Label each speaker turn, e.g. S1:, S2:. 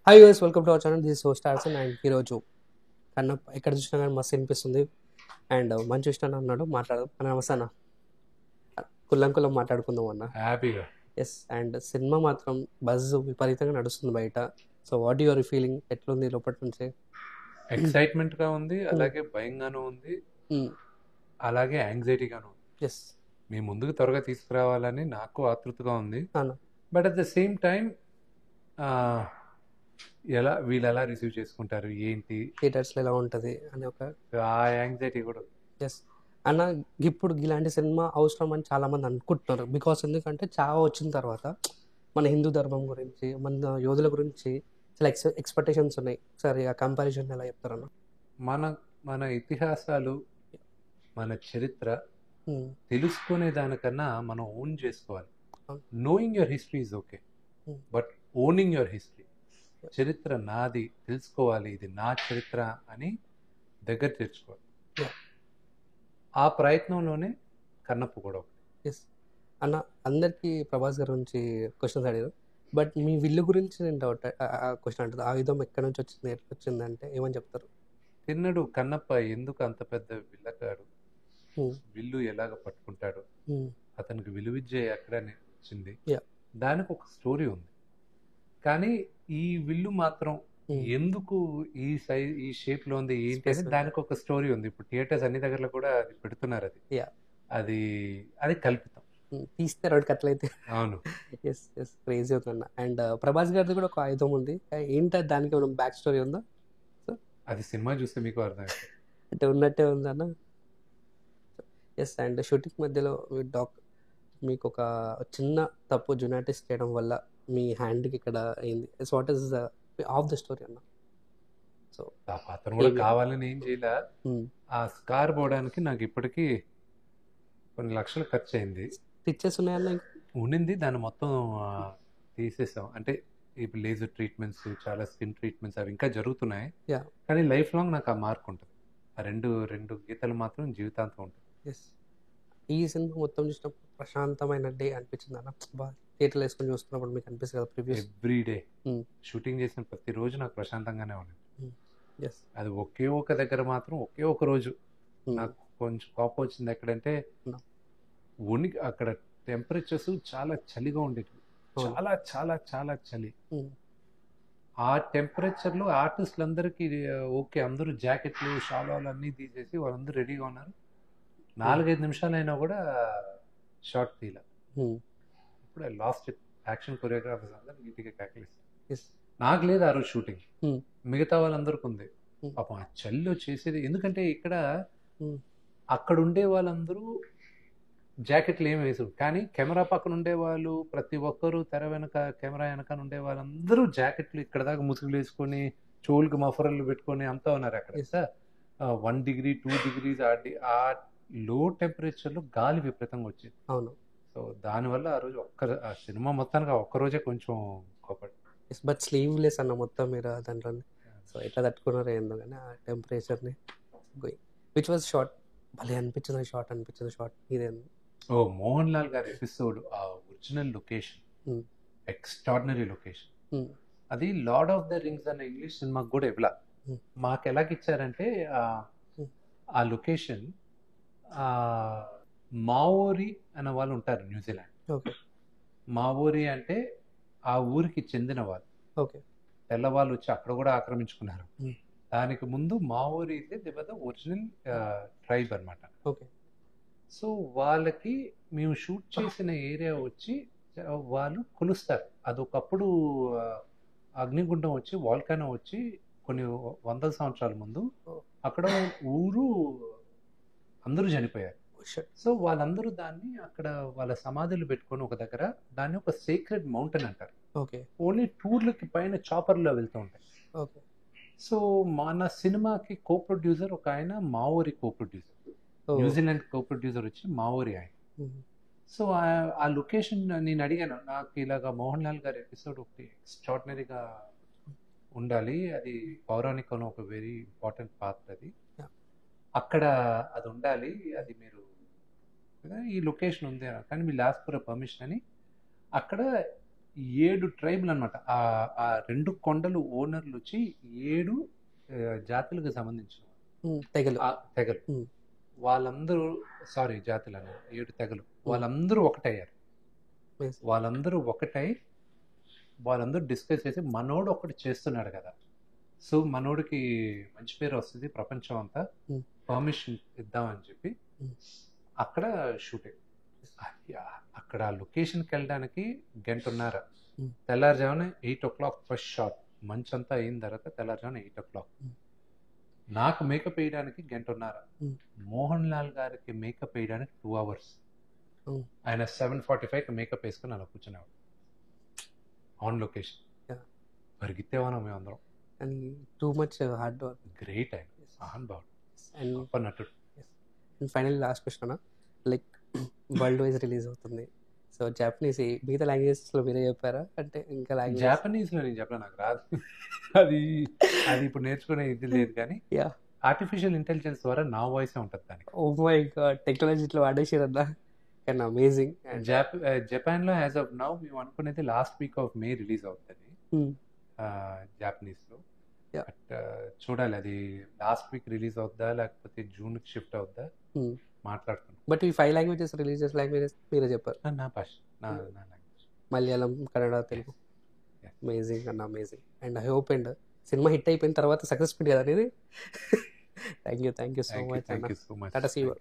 S1: Hi US welcome to our channel this so stars and ఈరోజు కన్నప్ప ఎక్కడ చూసినా కానీ మస్తు అనిపిస్తుంది అండ్ మంచి ఇష్టం అన్నాడు మాట్లాడదాం అన్న నమస్తే అన్న కుల్లం కుల్లం మాట్లాడుకుందాం అన్న
S2: హ్యాపీగా.
S1: ఎస్ అండ్ సినిమా మాత్రం బజ్ విపరీతంగా నడుస్తుంది బయట. సో వాట్ యువర్ ఫీలింగ్ ఎట్లుంది లోపటి నుంచి?
S2: ఎక్సైట్మెంట్ గా ఉంది, అలాగే భయంగానూ ఉంది, అలాగే యాంగ్జైటీగాను ఉంది.
S1: ఎస్
S2: మీ ముందుకు త్వరగా తీసుకురావాలని నాకు ఆతృతగా ఉంది.
S1: అన్న
S2: but at the same time వీళ్ళు ఎలా రిసీవ్ చేసుకుంటారు ఏంటి
S1: థియేటర్స్లో ఎలా ఉంటుంది అని ఒక
S2: ఆ యాంగ్జైటీ కూడా ఉంది.
S1: ఎస్ అన్న ఇప్పుడు ఇలాంటి సినిమా అవసరం అని చాలామంది అనుకుంటున్నారు. బికాస్ ఎందుకంటే చావా వచ్చిన తర్వాత మన హిందూ ధర్మం గురించి మన యోధుల గురించి చాలా ఎక్స్పెక్టేషన్స్ ఉన్నాయి. సరే ఆ కంపారిజన్ ఎలా చెప్తారన్న?
S2: మన మన ఇతిహాసాలు, మన చరిత్ర తెలుసుకునే దానికన్నా మనం ఓన్ చేసుకోవాలి. Knowing your history is okay, but owning your history, చరిత్ర నాది తెలుసుకోవాలి, ఇది నా చరిత్ర అని దగ్గర తెచ్చుకోవాలి. ఆ ప్రయత్నంలోనే కన్నప్ప కూడా ఒకటి.
S1: ఎస్ అన్న, అందరికీ ప్రభాస్ గారి గురించి క్వశ్చన్స్ అడిగారు, బట్ మీ విల్లు గురించి నేను డౌట్ క్వశ్చన్ అంటుంది. ఆయుధం ఎక్కడి నుంచి వచ్చింది, ఎట్లా వచ్చింది అంటే ఏమని చెప్తారు?
S2: తిన్నడు కన్నప్ప ఎందుకు అంత పెద్ద విల్లగాడు, విల్లు ఎలాగ పట్టుకుంటాడు, అతనికి విలువిద్య ఎక్కడ వచ్చింది, దానికి ఒక స్టోరీ ఉంది. కానీ ఈ విల్లు మాత్రం ఎందుకు ఈ షేప్ లో ఉంది ఏంటి అని దానికి ఒక స్టోరీ ఉంది. ఇప్పుడు థియేటర్స్ అన్ని దగ్గరలో కూడా అది పెడుతున్నారు. అది అది కల్పితం,
S1: తీస్తే రెండు కట్లయితే.
S2: అవును.
S1: ఎస్ ఎస్ క్రేజీ అవుతుందన్న. అండ్ ప్రభాస్ గారిది కూడా ఒక ఆయుధం ఉంది, ఏంటి దానికి ఏమైనా బ్యాక్ స్టోరీ ఉందా?
S2: అది సినిమా చూస్తే మీకు అర్థం
S1: అంటే ఉన్నట్టే ఉందన్న. ఎస్ అండ్ షూటింగ్ మధ్యలో మీకు ఒక చిన్న తప్పు జునాటిస్ చేయడం వల్ల మీ హ్యాండ్కి ఇక్కడ అయింది. So what is of the story అన్న? సో
S2: అతను కూడా కావాలని ఏం చేయలే. ఆ స్కార్ పోవడానికి నాకు ఇప్పటికీ కొన్ని లక్షలు ఖర్చు అయింది.
S1: స్టిచెస్ ఉన్నాయన్న?
S2: ఉండింది, దాన్ని మొత్తం తీసేసాం. అంటే ఇప్పుడు లేజర్ ట్రీట్మెంట్స్, చాలా స్కిన్ ట్రీట్మెంట్స్ అవి ఇంకా జరుగుతున్నాయి. కానీ లైఫ్ లాంగ్ నాకు ఆ మార్క్ ఉంటుంది. ఆ రెండు గీతలు మాత్రం జీవితాంతం ఉంటుంది.
S1: ఎస్ ఈ సినిమా మొత్తం చూసినప్పుడు ప్రశాంతమైన డే అనిపించింది అన్న. బాగా థియేటర్లు వేసుకొని చూస్తున్నప్పుడు మీకు అనిపిస్తుంది కదా? ప్రీవియస్
S2: ఎవ్రీ డే షూటింగ్ చేసిన ప్రతిరోజు నాకు ప్రశాంతంగానే ఉంది.
S1: ఎస్
S2: అది ఒకే ఒక దగ్గర మాత్రం ఒకే ఒక రోజు నాకు కొంచెం కోపం వచ్చింది. ఎక్కడంటే అక్కడ టెంపరేచర్స్ చాలా చలిగా ఉండేవి, చాలా చాలా చాలా చలి. ఆ టెంపరేచర్ లో ఆర్టిస్టులు అందరికీ ఓకే, అందరూ జాకెట్లు షాలాలు అన్నీ తీసేసి వాళ్ళందరూ రెడీగా ఉన్నారు. 4-5 నిమిషాలైనా కూడా షార్ట్ తీయలే. ఇప్పుడు లాస్ట్ యాక్షన్ కొరియోగ్రాఫర్స్ అందరూ నీట్గా కేకలిస్తారు. నాకు లేదు ఆ రోజు షూటింగ్, మిగతా వాళ్ళందరికీ ఉంది. పాపం ఆ చలిలో చేసేది. ఎందుకంటే అక్కడ ఉండే వాళ్ళందరూ జాకెట్లు ఏమి వేసారు, కానీ కెమెరా పక్కన ఉండే వాళ్ళు ప్రతి ఒక్కరు, తెర వెనక కెమెరా వెనక ఉండే వాళ్ళందరూ జాకెట్లు ఇక్కడ దాకా ముసుగులు వేసుకొని చోళ్ళకి మఫరర్లు పెట్టుకొని అంతా ఉన్నారు. అక్కడ 1 డిగ్రీ 2 డిగ్రీస్ ఆ లో టెంపరేచర్ లో గాలి విపరీతంగా వచ్చింది.
S1: అవును.
S2: సో దానివల్ల ఆ రోజు ఆ సినిమా మొత్తానికి ఒక్కరోజే కొంచెం కోపడి.
S1: బట్ స్లీవ్లెస్ అన్న మొత్తం మీరు దాంట్లో. సో ఎట్లా తట్టుకున్నారో ఏందో కానీ ఆ టెంపరేచర్ని. విచ్ వాజ్ షార్ట్ భలే అనిపించింది, షార్ట్ అనిపించింది షార్ట్ ఇదేంది?
S2: మోహన్ లాల్ గారి ఎపిసోడ్, ఆ ఒరిజినల్ లొకేషన్, ఎక్స్ట్రాడినరీ లొకేషన్. అది లార్డ్ ఆఫ్ ద రింగ్స్ అనే ఇంగ్లీష్ సినిమాకి కూడా ఇవ్వలా. మాకు ఎలాగిచ్చారంటే ఆ లొకేషన్ మావోరి అనే వాళ్ళు ఉంటారు న్యూజిలాండ్. మావోరి అంటే ఆ ఊరికి చెందిన వాళ్ళు. తెల్లవాళ్ళు వచ్చి అక్కడ కూడా ఆక్రమించుకున్నారు. దానికి ముందు మావోరి ఒరిజినల్ ట్రైబ్ అనమాట. సో వాళ్ళకి మేము షూట్ చేసిన ఏరియా వచ్చి వాళ్ళు కొలుస్తారు. అదొకప్పుడు అగ్నిగుండం వచ్చి, వాల్కానో వచ్చి కొన్ని 100 సంవత్సరాల ముందు అక్కడ ఊరు అందరూ చనిపోయారు. సో వాళ్ళందరూ దాన్ని అక్కడ వాళ్ళ సమాధులు పెట్టుకొని ఒక దగ్గర, దాన్ని ఒక సీక్రెట్ మౌంటైన్ అంటారు. ఓన్లీ టూర్లకి పైన చాపర్లో వెళ్తూ ఉంటాయి. సో మన సినిమాకి కో ప్రొడ్యూసర్ ఒక ఆయన Maori co producer, New Zealand co producer వచ్చి మావోరి ఆయన. సో ఆ లొకేషన్ నేను అడిగాను, నాకు ఇలాగా మోహన్ లాల్ గారి ఎపిసోడ్ ఒకటి ఎక్స్ట్రాడినరీగా ఉండాలి, అది పౌరాణికంలో ఒక వెరీ ఇంపార్టెంట్ పాత్ర, అది అక్కడ అది ఉండాలి, అది మీరు ఈ లొకేషన్ ఉంది కానీ మీ లాస్ట్ ఫర్ పర్మిషన్ అని. అక్కడ 7 ట్రైబులు అనమాట. ఆ 2 కొండలు ఓనర్లు వచ్చి 7 జాతులకు సంబంధించిన
S1: తెగలు.
S2: తెగలు. వాళ్ళందరూ జాతులు అన్న 7 తెగలు. వాళ్ళందరూ ఒకటయ్యారు. వాళ్ళందరూ ఒకటై వాళ్ళందరూ డిస్కస్ చేసి మనోడు ఒకటి చేస్తున్నాడు కదా, సో మనోడికి మంచి పేరు వస్తుంది ప్రపంచం అంతా, పర్మిషన్ ఇద్దామని చెప్పి అక్కడ షూటింగ్. అక్కడ లొకేషన్కి వెళ్ళడానికి 1 గంటన్నర. తెల్లారుజామున 8 o'clock ఫస్ట్ షాట్. మంచంతా అయిన తర్వాత తెల్లారుజామున 8 o'clock. నాకు మేకప్ వేయడానికి 1 గంటన్నర. మోహన్ లాల్ గారికి మేకప్ వేయడానికి 2 hours. ఆయన 7:45కి మేకప్ వేసుకుని అలా కూర్చునేవాడు ఆన్ లొకేషన్. పరిగెత్తేవాళ్ళం మేమందరం.
S1: And too much hard work.
S2: Great ఆయన, మహానుభావుడు, గొప్ప నటుడు.
S1: And final last question, like world wide release అవుతుంది, సో జాపనీస్ మిగతా లాంగ్వేజెస్లో మీరే చెప్పారా? అంటే ఇంకా లాంగ్వేజ్
S2: జాపనీస్లో నేను చెప్పాను, నాకు రాదు. అది ఇప్పుడు నేర్చుకునే ఇది లేదు, కానీ ఆర్టిఫిషియల్ ఇంటెలిజెన్స్ ద్వారా నా వాయిస్ ఉంటుంది దానికి.
S1: ఓ మై గాడ్, టెక్నాలజీలో వాడేసారన్నా. And amazing.
S2: జపాన్లో యాజ్ ఆఫ్ నౌ మేము అనుకునేది last week of May release అవుతుంది జాపనీస్లో. బట్ చూడాలి అది లాస్ట్ వీక్ రిలీజ్ అవుద్దా లేకపోతే జూన్కి షిఫ్ట్ అవుద్దా మాట్లాడుతున్నాం.
S1: బట్ ఈ 5 లాంగ్వేజెస్ రిలీజెస్ లాంగ్వేజెస్ మీరే చెప్పారు.
S2: నా భాష, నా లాంగ్వేజ్
S1: మలయాళం, కన్నడ, తెలుగు. అమేజింగ్ అన్న, amazing. And I hope and cinema hit అయిపోయిన తర్వాత సక్సెస్ఫుల్ కదా అనేది. Thank you so much.
S2: Thank you so much.
S1: Tata see you.